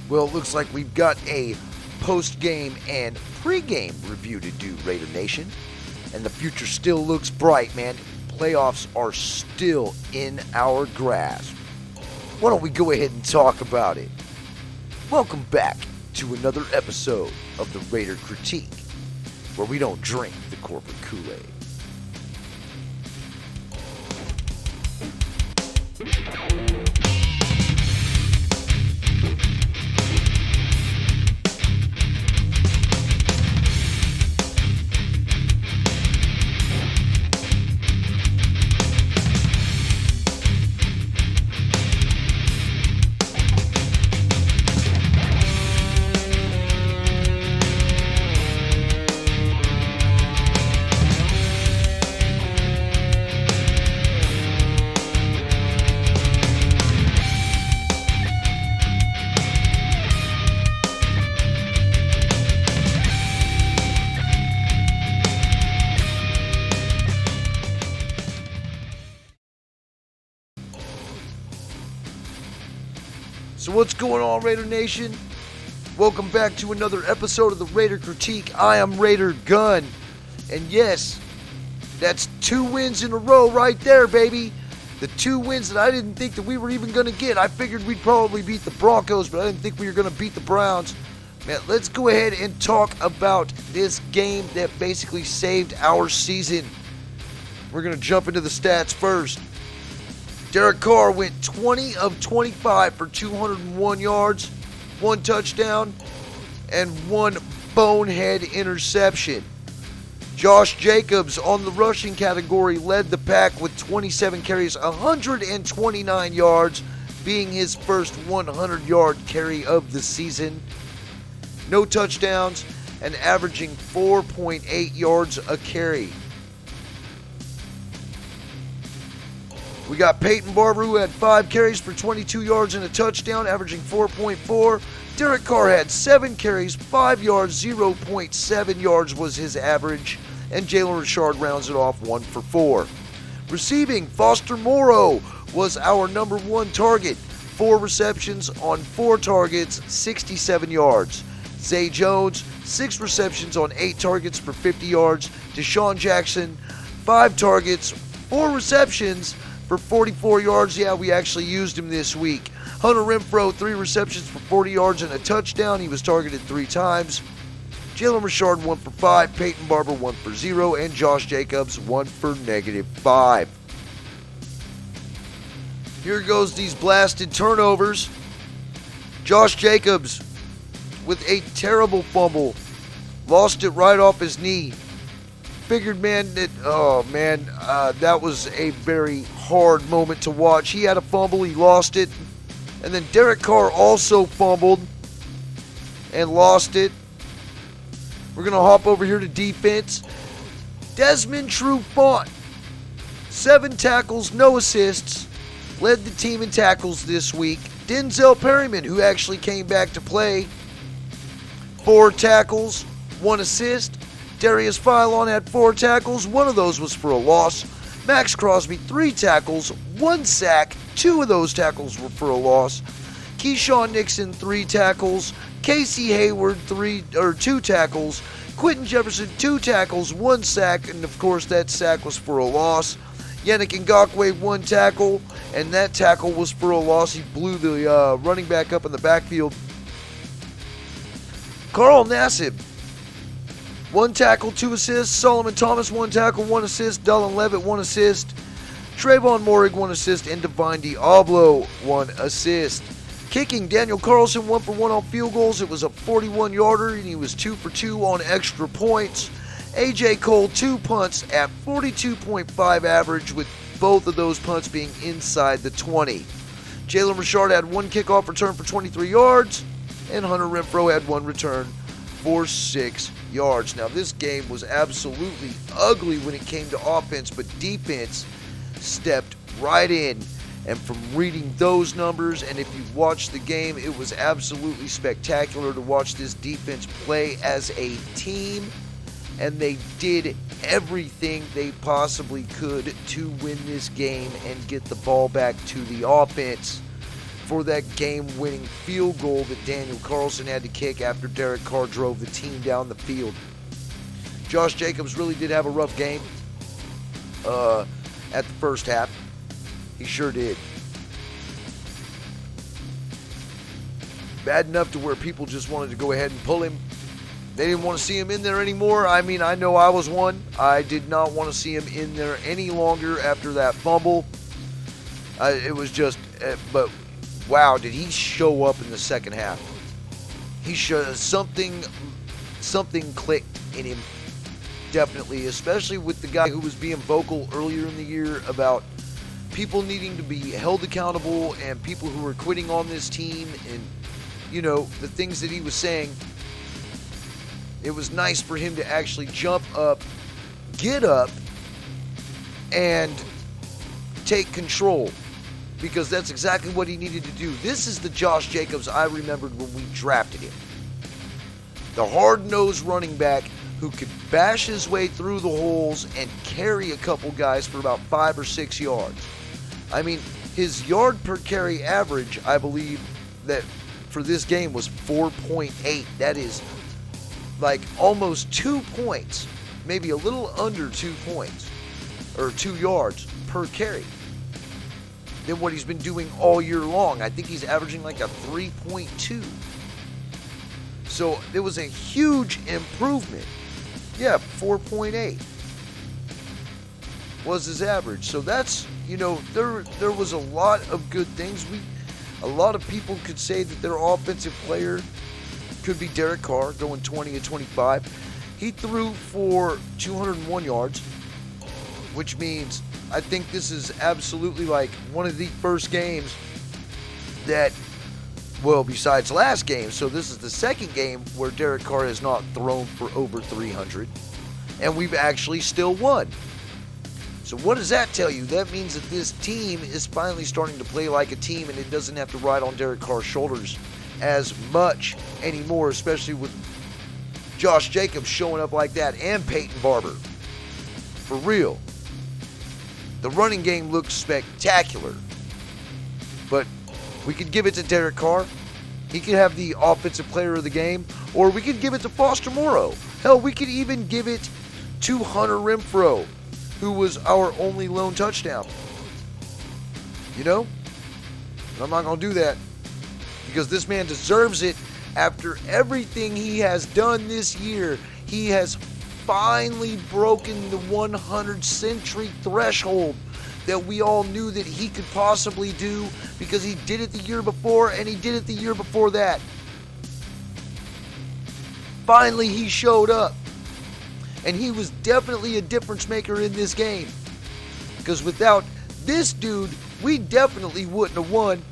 Well, it looks like we've got a post-game and pre-game review to do, Raider Nation. And the future still looks bright, man. Playoffs are still in our grasp. Why don't we go ahead and talk about it? Welcome back to another episode of the Raider Critique, where we don't drink the corporate Kool-Aid. So what's going on, Raider Nation? Welcome back to another episode of the Raider Critique. I am Raider Gun. And yes, that's 2 wins in a row right there, baby. The 2 wins that I didn't think that we were even going to get. I figured we'd probably beat the Broncos, but I didn't think we were going to beat the Browns. Man, let's go ahead and talk about this game that basically saved our season. We're going to jump into the stats first. Derek Carr went 20 of 25 for 201 yards, 1 touchdown, and 1 bonehead interception. Josh Jacobs on the rushing category led the pack with 27 carries, 129 yards, being his first 100-yard carry of the season. No touchdowns and averaging 4.8 yards a carry. We got Peyton Barber, who had 5 carries for 22 yards and a touchdown, averaging 4.4. Derek Carr had 7 carries, 5 yards, 0.7 yards was his average. And Jalen Richard rounds it off 1 for 4. Receiving, Foster Moreau was our number 1 target. 4 receptions on 4 targets, 67 yards. Zay Jones, 6 receptions on 8 targets for 50 yards. Deshaun Jackson, 5 targets, 4 receptions for 44 yards. Yeah, we actually used him this week. Hunter Renfrow, 3 receptions for 40 yards and a touchdown. He was targeted 3 times. Jalen Richard, 1 for 5. Peyton Barber, 1 for 0. And Josh Jacobs, 1 for -5. Here goes these blasted turnovers. Josh Jacobs with a terrible fumble. Lost it right off his knee. Figured, man, that was a very hard moment to watch. He had a fumble, he lost it. And then Derek Carr also fumbled and lost it. We're going to hop over here to defense. Desmond Trufant, 7 tackles, no assists. Led the team in tackles this week. Denzel Perryman, who actually came back to play, 4 tackles, 1 assist. Darius Philon had 4 tackles, 1 of those was for a loss. Max Crosby, 3 tackles, 1 sack, 2 of those tackles were for a loss. Keyshawn Nixon, 3 tackles. Casey Hayward, 2 tackles. Quentin Jefferson, 2 tackles, 1 sack, and of course that sack was for a loss. Yannick Ngakoue, 1 tackle, and that tackle was for a loss. He blew the running back up in the backfield. Carl Nassib, 1 tackle, 2 assists. Solomon Thomas, 1 tackle, 1 assist. Dallin Levitt, 1 assist. Trayvon Morig, 1 assist. And Divine Diablo, 1 assist. Kicking, Daniel Carlson, 1 for 1 on field goals. It was a 41-yarder, and he was 2 for 2 on extra points. A.J. Cole, 2 punts at 42.5 average, with both of those punts being inside the 20. Jalen Richard had 1 kickoff return for 23 yards, and Hunter Renfrow had 1 return for 6 yards. Now, this game was absolutely ugly when it came to offense, but defense stepped right in. And from reading those numbers, and if you've watched the game, it was absolutely spectacular to watch this defense play as a team. And they did everything they possibly could to win this game and get the ball back to the offense. for that game-winning field goal that Daniel Carlson had to kick after Derek Carr drove the team down the field. Josh Jacobs really did have a rough game at the first half. He sure did. Bad enough to where people just wanted to go ahead and pull him. They didn't want to see him in there anymore. I mean, I know I was one. I did not want to see him in there any longer after that fumble. It was just, but wow, did he show up in the second half? He showed something clicked in him, definitely, especially with the guy who was being vocal earlier in the year about people needing to be held accountable and people who were quitting on this team and, you know, the things that he was saying. It was nice for him to actually jump up, get up, and take control, because that's exactly what he needed to do. This is the Josh Jacobs I remembered when we drafted him. The hard-nosed running back who could bash his way through the holes and carry a couple guys for about 5 or 6 yards. I mean, his yard per carry average, I believe, that for this game was 4.8. That is like almost 2 points, maybe a little under 2 points, or 2 yards per carry than what he's been doing all year long. I think he's averaging like a 3.2. So there was a huge improvement. Yeah, 4.8 was his average. So that's, you know, there was a lot of good things. A lot of people could say that their offensive player could be Derek Carr, going 20 of 25. He threw for 201 yards, which means I think this is absolutely like one of the first games that, well, besides last game, so this is the second game where Derek Carr has not thrown for over 300, and we've actually still won. So what does that tell you? That means that this team is finally starting to play like a team, and it doesn't have to ride on Derek Carr's shoulders as much anymore, especially with Josh Jacobs showing up like that and Peyton Barber. For real. The running game looks spectacular. But we could give it to Derek Carr. He could have the offensive player of the game. Or we could give it to Foster Moreau. Hell, we could even give it to Hunter Renfrow, who was our only lone touchdown. You know? But I'm not going to do that, because this man deserves it after everything he has done this year. He has finally broken the 100-century threshold that we all knew that he could possibly do, because he did it the year before and he did it the year before that. Finally, he showed up. And he was definitely a difference maker in this game, because without this dude, we definitely wouldn't have won.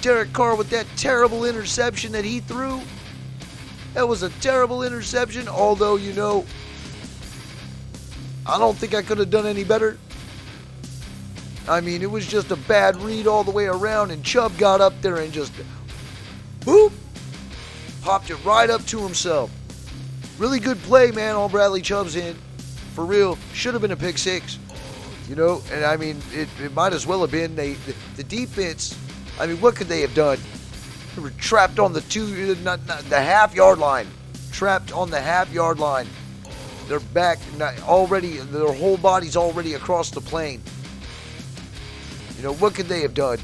Derek Carr with that terrible interception that he threw. That was a terrible interception, although, you know, I don't think I could have done any better. I mean, it was just a bad read all the way around, and Chubb got up there and just, boop, popped it right up to himself. Really good play, man, on Bradley Chubb's end. For real. Should have been a pick six. You know, and I mean, it might as well have been. The defense, I mean, what could they have done? They were trapped on the the half-yard line. Trapped on the half-yard line. They're back already. Their whole body's already across the plane. You know, what could they have done?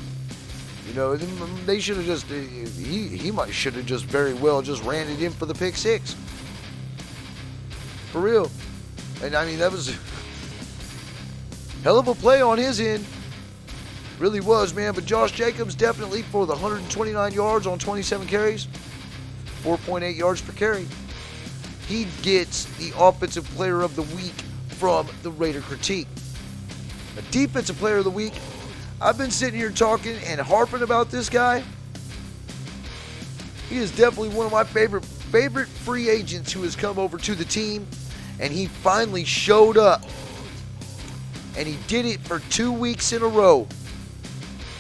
You know, they should have just, should have just very well just ran it in for the pick six. For real. And I mean, that was a hell of a play on his end. Really was, man. But Josh Jacobs definitely for the 129 yards on 27 carries, 4.8 yards per carry. He gets the offensive player of the week from the Raider Critique. A defensive player of the week. I've been sitting here talking and harping about this guy. He is definitely one of my favorite free agents who has come over to the team, and he finally showed up, and he did it for 2 weeks in a row.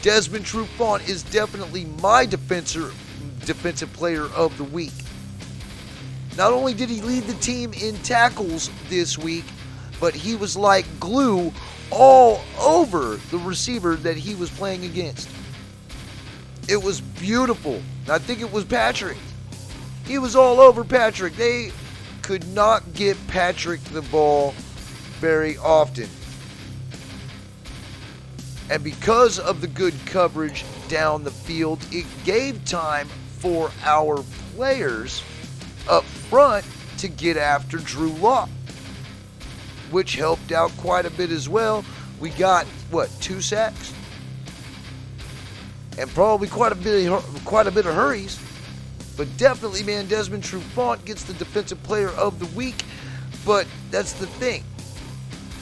Desmond Trufant is definitely my defensive player of the week. Not only did he lead the team in tackles this week, but he was like glue all over the receiver that he was playing against. It was beautiful. I think it was Patrick. He was all over Patrick. They could not get Patrick the ball very often. And because of the good coverage down the field, it gave time for our players up front to get after Drew Lock, which helped out quite a bit as well. We got, 2 sacks? And probably quite a bit of hurries. But definitely, man, Desmond Trufant gets the Defensive Player of the Week. But that's the thing.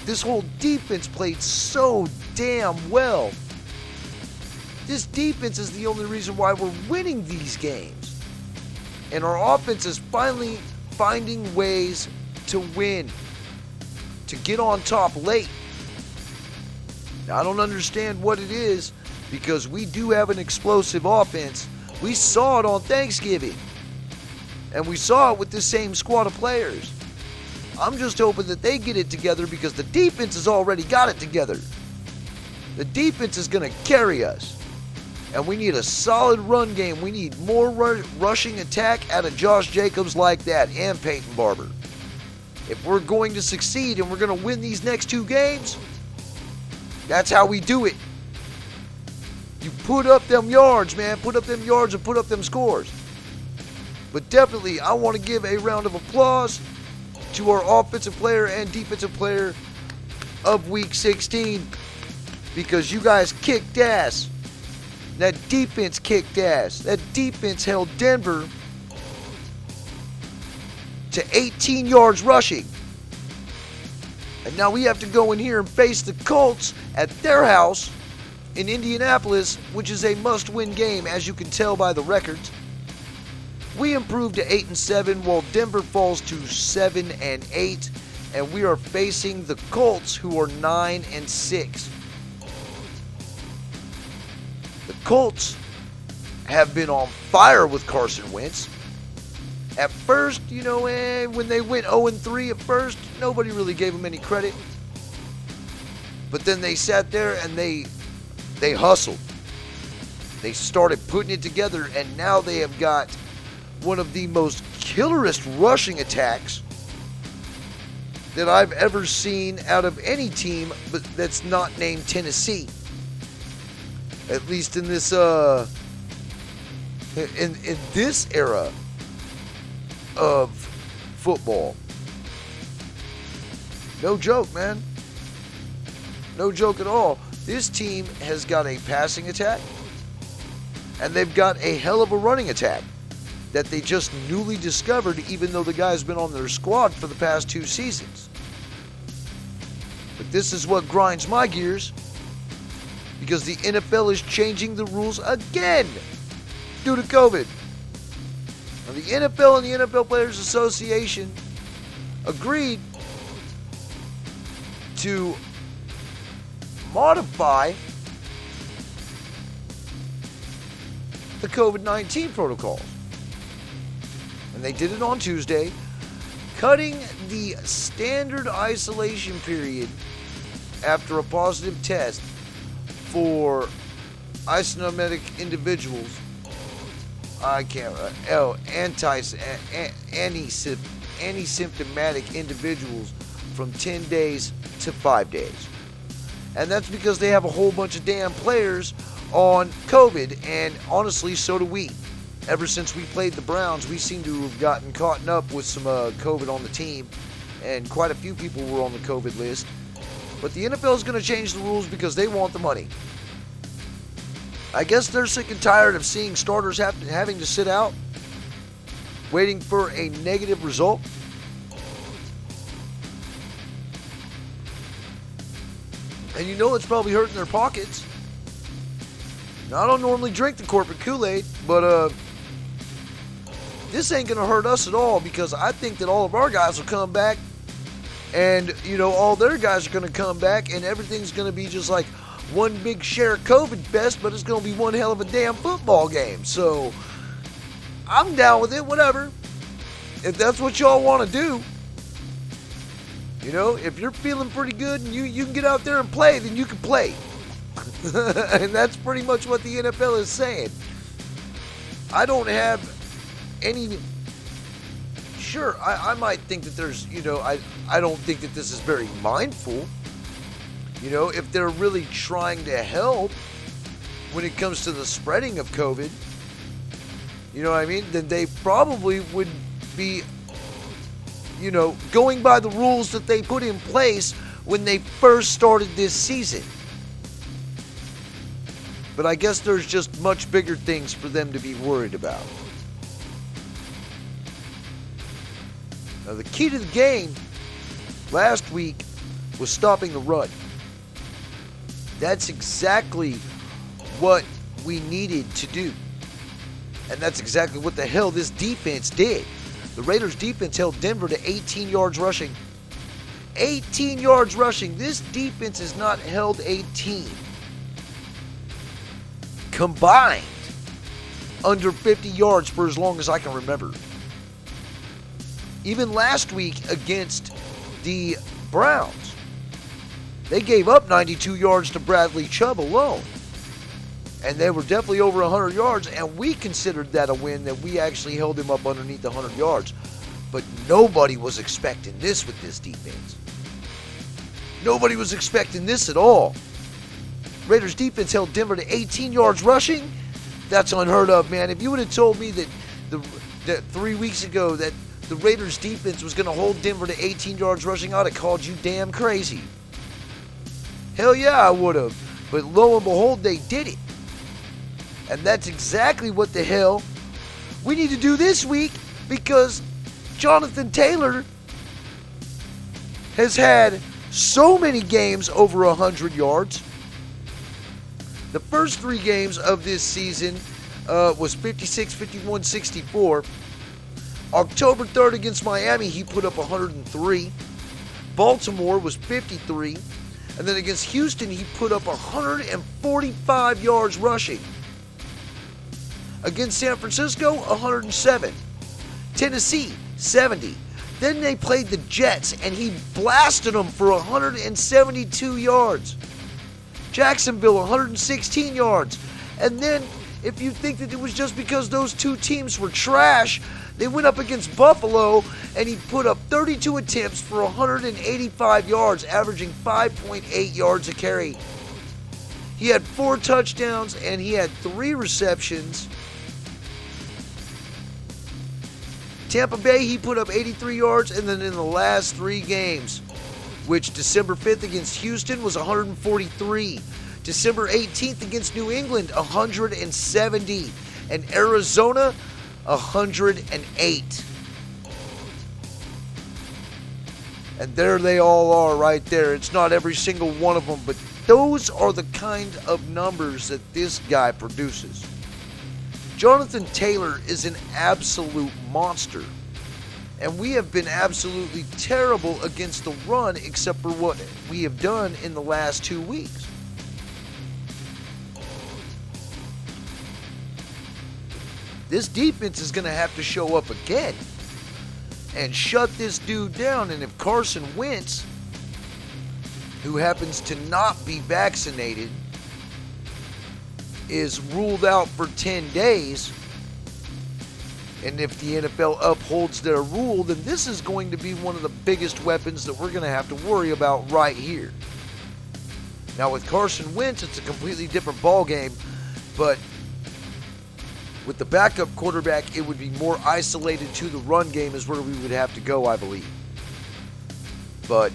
This whole defense played so damn well. This defense is the only reason why we're winning these games. And our offense is finally finding ways to win, to get on top late. Now, I don't understand what it is, because we do have an explosive offense. We saw it on Thanksgiving, and we saw it with the same squad of players. I'm just hoping that they get it together, because the defense has already got it together. The defense is going to carry us. And we need a solid run game. We need more rushing attack out of Josh Jacobs like that, and Peyton Barber. If we're going to succeed and we're going to win these next 2 games, that's how we do it. You put up them yards, man. Put up them yards and put up them scores. But definitely, I want to give a round of applause to our offensive player and defensive player of Week 16, because you guys kicked ass. That defense kicked ass. That defense held Denver to 18 yards rushing. And now we have to go in here and face the Colts at their house in Indianapolis, which is a must-win game, as you can tell by the records. We improved to 8-7, while Denver falls to 7-8, and we are facing the Colts, who are 9-6. The Colts have been on fire with Carson Wentz. At first, when they went 0-3 at first, nobody really gave them any credit. But then they sat there and they hustled. They started putting it together, and now they have got one of the most killerest rushing attacks that I've ever seen out of any team, but that's not named Tennessee. At least in this in this era of football. No joke, man. No joke at all. This team has got a passing attack, and they've got a hell of a running attack that they just newly discovered, even though the guy's been on their squad for the past 2 seasons. But this is what grinds my gears, because the NFL is changing the rules again due to COVID. Now, the NFL and the NFL Players Association agreed to modify the COVID-19 protocols. And they did it on Tuesday, cutting the standard isolation period after a positive test for asymptomatic individuals. Asymptomatic individuals from 10 days to 5 days. And that's because they have a whole bunch of damn players on COVID, and honestly, so do we. Ever since we played the Browns, we seem to have gotten caught up with some COVID on the team, and quite a few people were on the COVID list. But the NFL is going to change the rules because they want the money. I guess they're sick and tired of seeing starters having to sit out, waiting for a negative result. And it's probably hurting their pockets. Now, I don't normally drink the corporate Kool-Aid, but this ain't going to hurt us at all, because I think that all of our guys will come back, and, all their guys are going to come back, and everything's going to be just like one big share COVID fest, but it's going to be one hell of a damn football game. So, I'm down with it, whatever. If that's what y'all want to do. If you're feeling pretty good and you can get out there and play, then you can play. And that's pretty much what the NFL is saying. I don't have any. Sure, I might think that there's, I don't think that this is very mindful. If they're really trying to help when it comes to the spreading of COVID, you know what I mean? Then they probably would be, going by the rules that they put in place when they first started this season. But I guess there's just much bigger things for them to be worried about. Now, the key to the game last week was stopping the run. That's exactly what we needed to do. And that's exactly what the hell this defense did. The Raiders defense held Denver to 18 yards rushing. 18 yards rushing. This defense has not held a team combined under 50 yards for as long as I can remember. Even last week against the Browns, they gave up 92 yards to Bradley Chubb alone. And they were definitely over 100 yards, and we considered that a win, that we actually held him up underneath 100 yards. But nobody was expecting this with this defense. Nobody was expecting this at all. Raiders defense held Denver to 18 yards rushing. That's unheard of, man. If you would have told me that 3 weeks ago that the Raiders defense was going to hold Denver to 18 yards rushing, I'd have called you damn crazy. Hell yeah, I would have. But lo and behold, they did it. And that's exactly what the hell we need to do this week, because Jonathan Taylor has had so many games over 100 yards. The first 3 games of this season was 56, 51, 64. October 3rd against Miami, he put up 103. Baltimore was 53. And then against Houston, he put up 145 yards rushing. Against San Francisco, 107. Tennessee, 70. Then they played the Jets, and he blasted them for 172 yards. Jacksonville, 116 yards. And then, if you think that it was just because those two teams were trash, they went up against Buffalo, and he put up 32 attempts for 185 yards, averaging 5.8 yards a carry. He had 4 touchdowns, and he had 3 receptions. Tampa Bay, he put up 83 yards, and then in the last 3 games, which December 5th against Houston was 143. December 18th against New England, 170. And Arizona, 108. And there they all are right there. It's not every single one of them, but those are the kind of numbers that this guy produces. Jonathan Taylor is an absolute monster. And we have been absolutely terrible against the run, except for what we have done in the last 2 weeks. This defense is going to have to show up again and shut this dude down. And if Carson Wentz, who happens to not be vaccinated, is ruled out for 10 days, and if the NFL upholds their rule, then this is going to be one of the biggest weapons that we're going to have to worry about right here. Now with Carson Wentz, it's a completely different ballgame, but with the backup quarterback, it would be more isolated to the run game is where we would have to go, I believe. But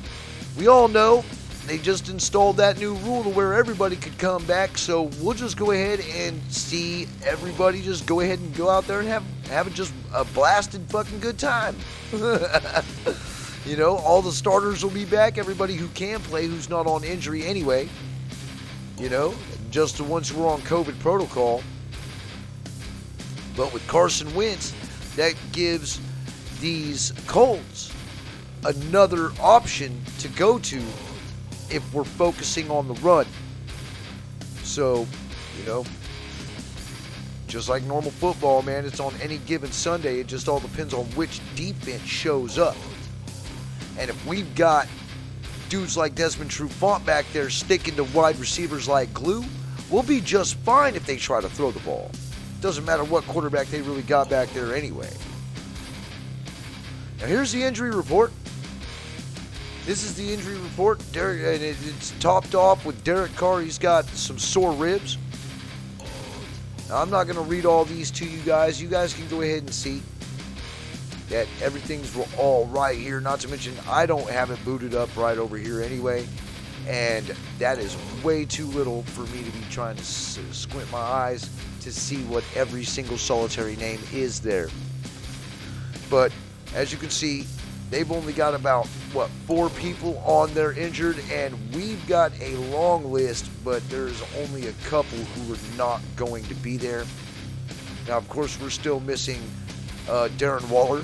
we all know they just installed that new rule to where everybody could come back, so we'll just go ahead and see everybody just go ahead and go out there and have it just a blasted fucking good time. All the starters will be back, everybody who can play, who's not on injury anyway. Just the ones who are on COVID protocol. But with Carson Wentz, that gives these Colts another option to go to if we're focusing on the run. So, just like normal football, man, it's on any given Sunday. It just all depends on which defense shows up. And if we've got dudes like Desmond Trufant back there sticking to wide receivers like glue, we'll be just fine if they try to throw the ball. doesn't matter what quarterback they really got back there anyway. Now here's the injury report. This is the injury report. And it's topped off with Derek Carr. He's got some sore ribs. Now, I'm not going to read all these to you guys. You guys can go ahead and see that everything's all right here. Not to mention, I don't have it booted up right over here anyway. And that is way too little for me to be trying to squint my eyes to see what every single solitary name is there. But as you can see, they've only got about, 4 people on there injured, and we've got a long list, but there's only a couple who are not going to be there. Now, of course, we're still missing Darren Waller.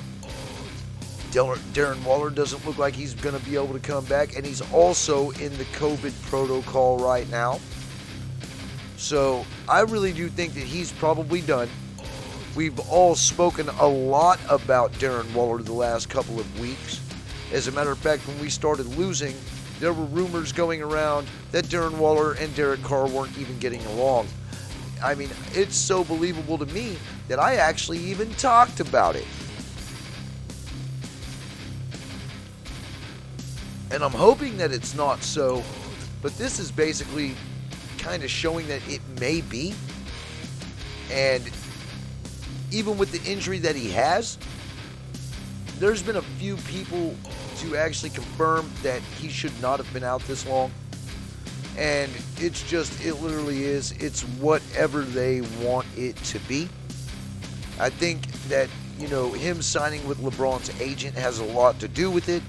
Darren Waller doesn't look like he's going to be able to come back, and he's also in the COVID protocol right now. So I really do think that he's probably done. We've all spoken a lot about Darren Waller the last couple of weeks. As a matter of fact, when we started losing, there were rumors going around that Darren Waller and Derek Carr weren't even getting along. I mean, it's so believable to me that I actually even talked about it. And I'm hoping that it's not so, but this is basically kind of showing that it may be. And even with the injury that he has, there's been a few people to actually confirm that he should not have been out this long. And it's just, it literally is, it's whatever they want it to be. I think that, him signing with LeBron's agent has a lot to do with it.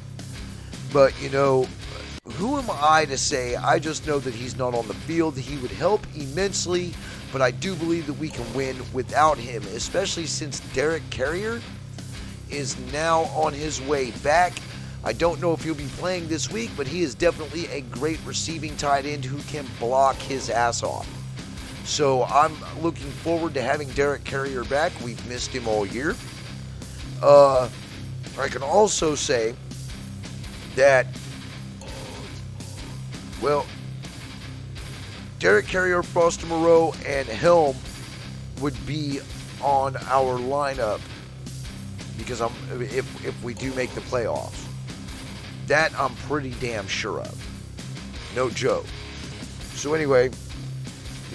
But, who am I to say? I just know that he's not on the field. He would help immensely, but I do believe that we can win without him, especially since Derek Carrier is now on his way back. I don't know if he'll be playing this week, but he is definitely a great receiving tight end who can block his ass off. So I'm looking forward to having Derek Carrier back. We've missed him all year. I can also say that, Derek Carrier, Foster Moreau, and Helm would be on our lineup because if we do make the playoffs. That I'm pretty damn sure of. No joke. So anyway,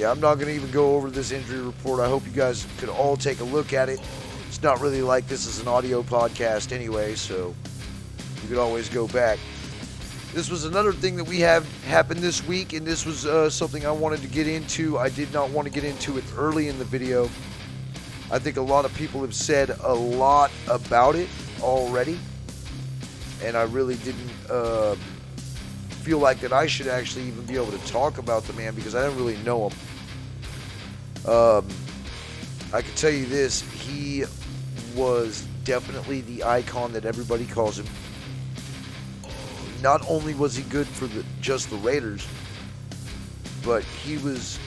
I'm not going to even go over this injury report. I hope you guys could all take a look at it. It's not really like this is an audio podcast anyway, so you could always go back. This was another thing that we have happened this week, and this was something I wanted to get into. I did not want to get into it early in the video. I think a lot of people have said a lot about it already, and I really didn't feel like that I should actually even be able to talk about the man because I don't really know him. I can tell you this, he was definitely the icon that everybody calls him. Not only was he good for just the Raiders, but he was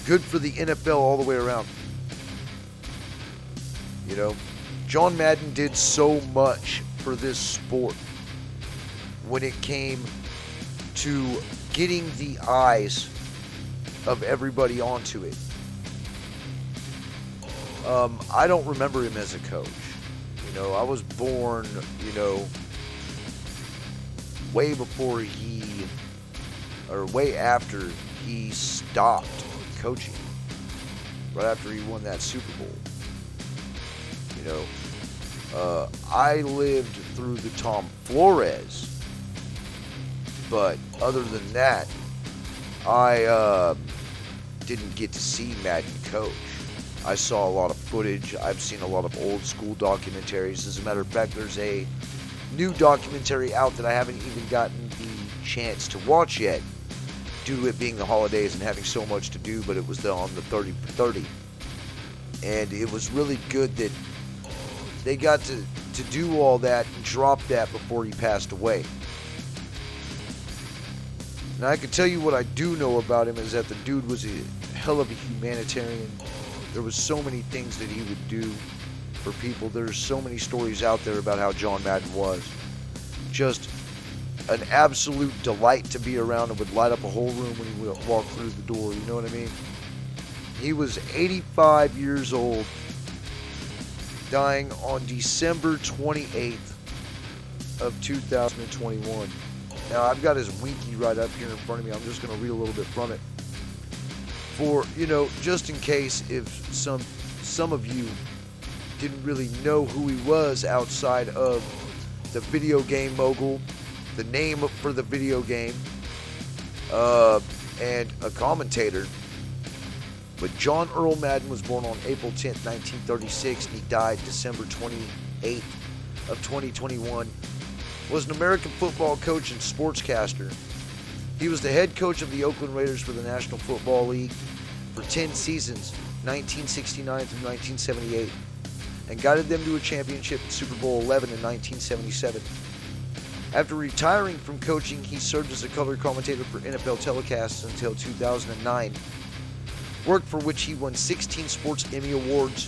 good for the NFL all the way around. John Madden did so much for this sport when it came to getting the eyes of everybody onto it. I don't remember him as a coach. I was born, way after he stopped coaching, right after he won that Super Bowl. I lived through the Tom Flores, but other than that, I didn't get to see Madden coach. I saw a lot of footage. I've seen a lot of old school documentaries. As a matter of fact, there's a new documentary out that I haven't even gotten the chance to watch yet due to it being the holidays and having so much to do, but it was on the 30 for 30. And it was really good that they got to do all that and drop that before he passed away. Now, I can tell you what I do know about him is that the dude was a hell of a humanitarian. There was so many things that he would do for people. There's so many stories out there about how John Madden was. Just an absolute delight to be around and would light up a whole room when he would walk through the door, you know what I mean? He was 85 years old, dying on December 28th of 2021. Now, I've got his wiki right up here in front of me. I'm just going to read a little bit from it. For, just in case if some of you didn't really know who he was outside of the video game mogul, the name for the video game, and a commentator. But John Earl Madden was born on April 10th, 1936, and he died December 28th of 2021. Was an American football coach and sportscaster. He was the head coach of the Oakland Raiders for the National Football League for 10 seasons, 1969 through 1978, and guided them to a championship in Super Bowl 11 in 1977. After retiring from coaching, he served as a color commentator for NFL telecasts until 2009, work for which he won 16 Sports Emmy Awards.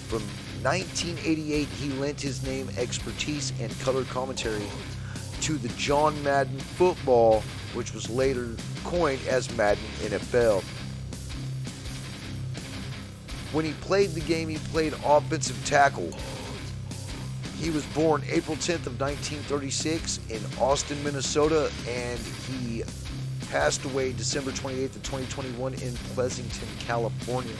From 1988, he lent his name, expertise, and color commentary to the John Madden Football, which was later coined as Madden NFL. When he played the game, he played offensive tackle. He was born April 10th of 1936 in Austin, Minnesota, and he passed away December 28th of 2021 in Pleasanton, California.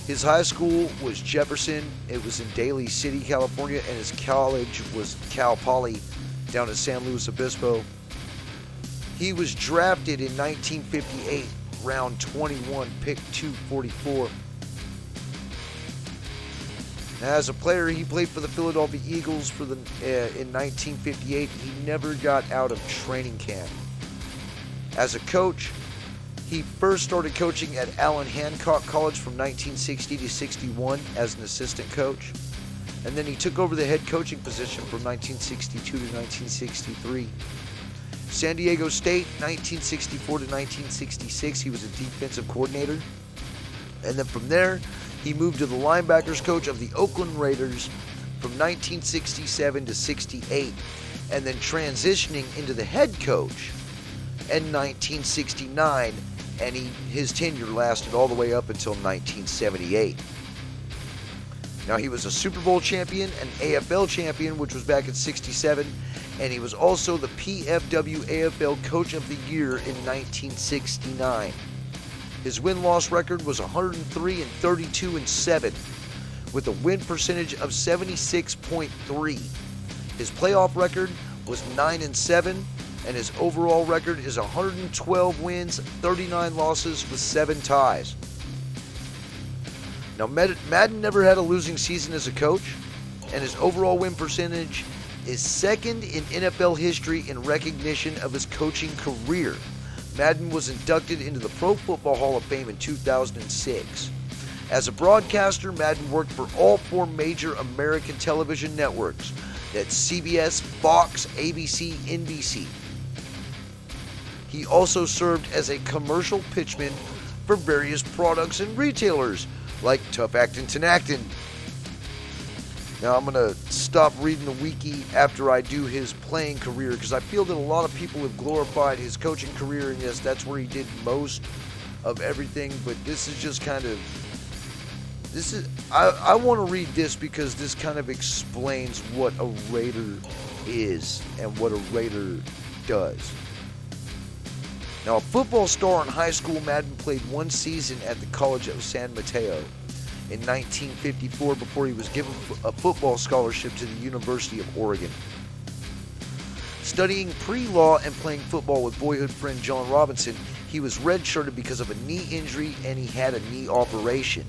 His high school was Jefferson. It was in Daly City, California, and his college was Cal Poly down in San Luis Obispo. He was drafted in 1958, round 21, pick 244. As a player, he played for the Philadelphia Eagles in 1958. He never got out of training camp. As a coach, he first started coaching at Allen Hancock College from 1960 to 61 as an assistant coach, and then he took over the head coaching position from 1962 to 1963. San Diego State, 1964 to 1966, he was a defensive coordinator, and then from there, he moved to the linebackers coach of the Oakland Raiders from 1967 to 68, and then transitioning into the head coach in 1969, and his tenure lasted all the way up until 1978. Now, he was a Super Bowl champion, an AFL champion, which was back in 67, and he was also the PFW AFL Coach of the Year in 1969. His win-loss record was 103 and 32 and 7, with a win percentage of 76.3. His playoff record was 9 and 7, and his overall record is 112 wins, 39 losses, with 7 ties. Now, Madden never had a losing season as a coach, and his overall win percentage is second in NFL history in recognition of his coaching career. Madden was inducted into the Pro Football Hall of Fame in 2006. As a broadcaster, Madden worked for all 4 major American television networks. That's CBS, Fox, ABC, NBC. He also served as a commercial pitchman for various products and retailers, like Tough Actin' Tenactin. Now, I'm going to stop reading the wiki after I do his playing career, because I feel that a lot of people have glorified his coaching career, and yes, that's where he did most of everything, but this is just kind of, I want to read this because this kind of explains what a Raider is and what a Raider does. Now, a football star in high school, Madden played 1 season at the College of San Mateo in 1954 before he was given a football scholarship to the University of Oregon. Studying pre-law and playing football with boyhood friend John Robinson, he was redshirted because of a knee injury and he had a knee operation.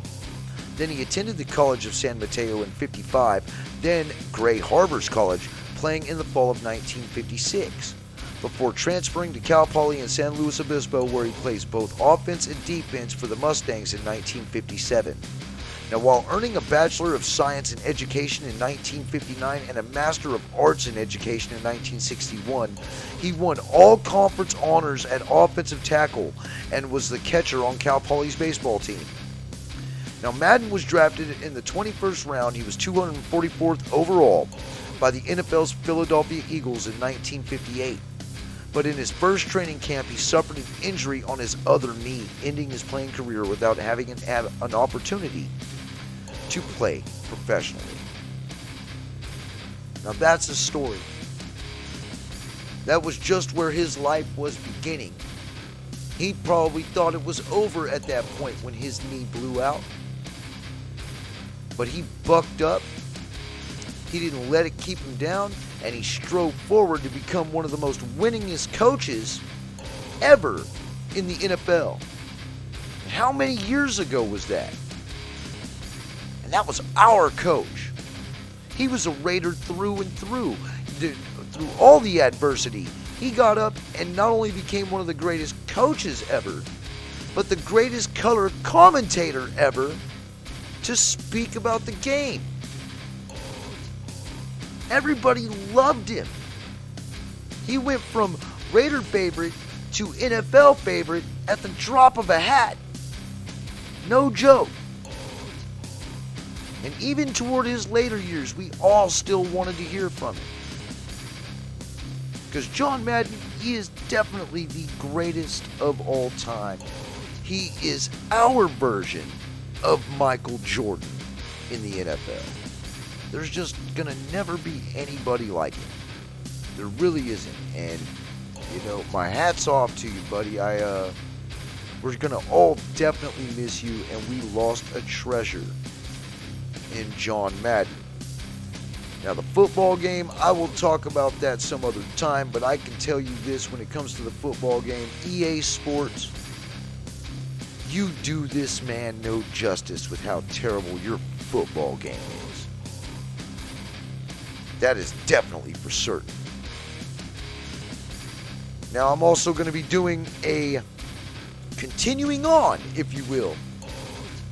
Then he attended the College of San Mateo in 55, then Gray Harbors College, playing in the fall of 1956, before transferring to Cal Poly in San Luis Obispo, where he plays both offense and defense for the Mustangs in 1957. Now, while earning a Bachelor of Science in Education in 1959 and a Master of Arts in Education in 1961, he won all conference honors at offensive tackle and was the catcher on Cal Poly's baseball team. Now, Madden was drafted in the 21st round. He was 244th overall by the NFL's Philadelphia Eagles in 1958. But in his first training camp, he suffered an injury on his other knee, ending his playing career without having an opportunity to play professionally. Now that's a story. That was just where his life was beginning. He probably thought it was over at that point when his knee blew out. But he bucked up. He didn't let it keep him down, and he strode forward to become one of the most winningest coaches ever in the NFL. How many years ago was that? And that was our coach. He was a Raider through and through. Through all the adversity, he got up and not only became one of the greatest coaches ever, but the greatest color commentator ever to speak about the game. Everybody loved him. He went from Raider favorite to NFL favorite at the drop of a hat. No joke. And even toward his later years, we all still wanted to hear from him. Because John Madden, he is definitely the greatest of all time. He is our version of Michael Jordan in the NFL. There's just going to never be anybody like him. There really isn't. And, my hat's off to you, buddy. We're going to all definitely miss you, and we lost a treasure in John Madden. Now, the football game, I will talk about that some other time, but I can tell you this when it comes to the football game, EA Sports, you do this man no justice with how terrible your football game is. That is definitely for certain. Now, I'm also going to be doing a continuing on, if you will,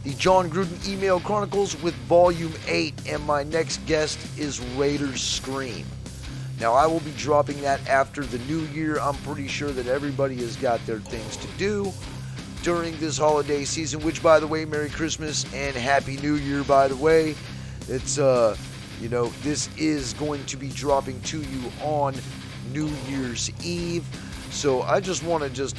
the John Gruden Email Chronicles with Volume 8, and my next guest is Raiders Scream. Now, I will be dropping that after the new year. I'm pretty sure that everybody has got their things to do during this holiday season, which, by the way, Merry Christmas and Happy New Year, by the way. It's, this is going to be dropping to you on New Year's Eve. So I just want to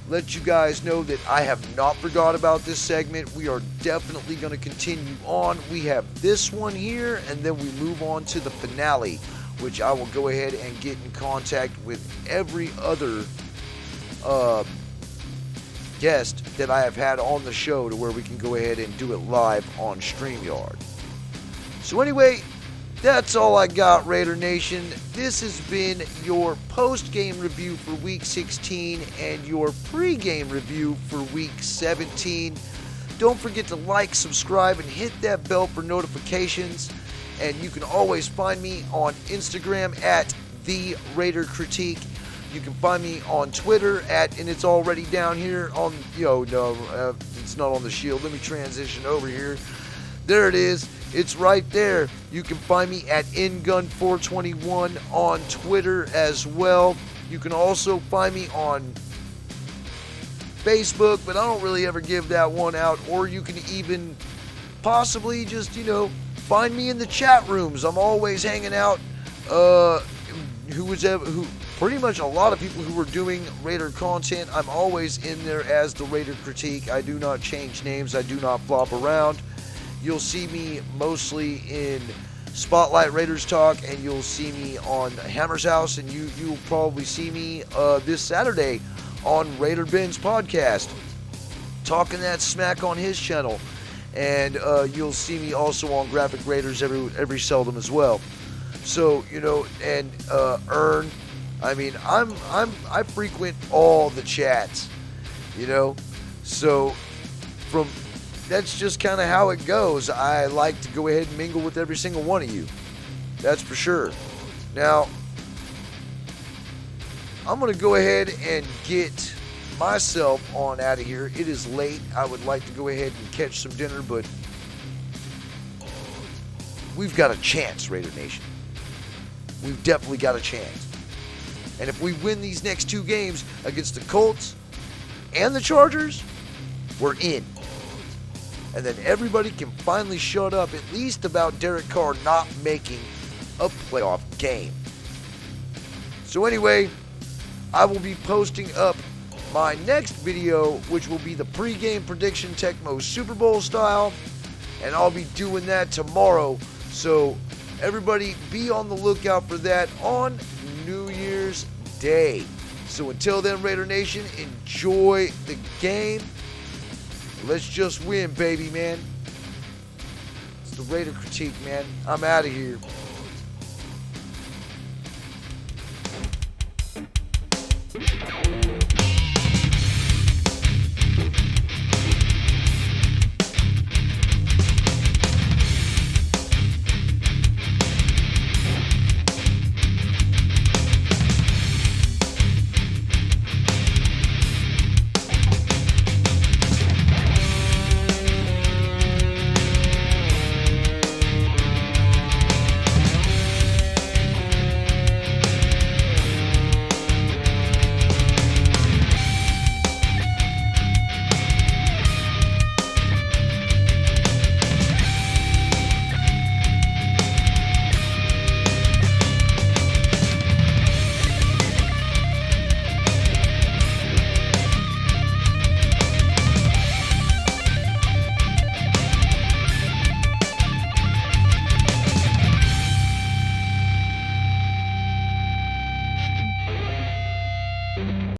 let you guys know that I have not forgot about this segment. We are definitely going to continue on. We have this one here, and then we move on to the finale, which I will go ahead and get in contact with every other guest that I have had on the show to where we can go ahead and do it live on StreamYard. So anyway, that's all I got, Raider Nation. This has been your post-game review for Week 16 and your pre-game review for Week 17. Don't forget to like, subscribe, and hit that bell for notifications. And you can always find me on Instagram at The Raider Critique. You can find me on Twitter and it's already down here on, it's not on the shield. Let me transition over here. There it is. It's right there. You can find me at InGun421 on Twitter as well. You can also find me on Facebook, but I don't really ever give that one out. Or you can even possibly just, find me in the chat rooms. I'm always hanging out. Who pretty much a lot of people who are doing Raider content, I'm always in there as the Raider Critique. I do not change names. I do not flop around. You'll see me mostly in Spotlight Raiders Talk, and you'll see me on Hammer's House, and you'll probably see me this Saturday on Raider Ben's podcast, talking that smack on his channel. And you'll see me also on Graphic Raiders every seldom as well. So, and Earn. I mean, I frequent all the chats, So that's just kind of how it goes. I like to go ahead and mingle with every single one of you. That's for sure. Now, I'm going to go ahead and get myself on out of here. It is late. I would like to go ahead and catch some dinner, but we've got a chance, Raider Nation. We've definitely got a chance. And if we win these next two games against the Colts and the Chargers, we're in. And then everybody can finally shut up at least about Derek Carr not making a playoff game. So anyway, I will be posting up my next video, which will be the pregame prediction Tecmo Super Bowl style, and I'll be doing that tomorrow. So everybody be on the lookout for that on New Year's Day. So until then, Raider Nation, enjoy the game. Let's just win, baby, man. It's the Raider Critique, man. I'm out of here.